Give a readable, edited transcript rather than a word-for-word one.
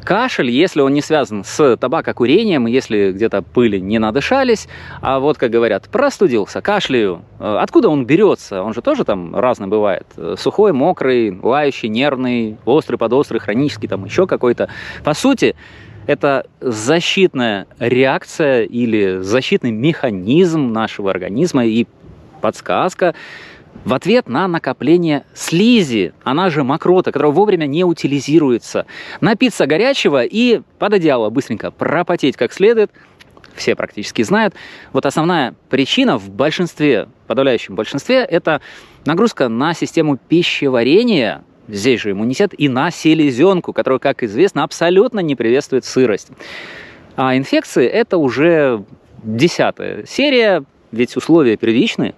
Кашель, если он не связан с табакокурением, если где-то пыли не надышались, а вот, как говорят, простудился, кашляю, откуда он берется? Он же тоже там разный бывает. Сухой, мокрый, лающий, нервный, острый, подострый, хронический, там еще какой-то. По сути, это защитная реакция или защитный механизм нашего организма и подсказка в ответ на накопление слизи, она же мокрота, которая вовремя не утилизируется. Напиться горячего и под одеяло быстренько пропотеть как следует. Все практически знают. Вот основная причина в большинстве, подавляющем большинстве, это нагрузка на систему пищеварения, здесь же иммунитет, и на селезенку, которая, как известно, абсолютно не приветствует сырость. А инфекции – это уже 10-я серия, ведь условия первичны.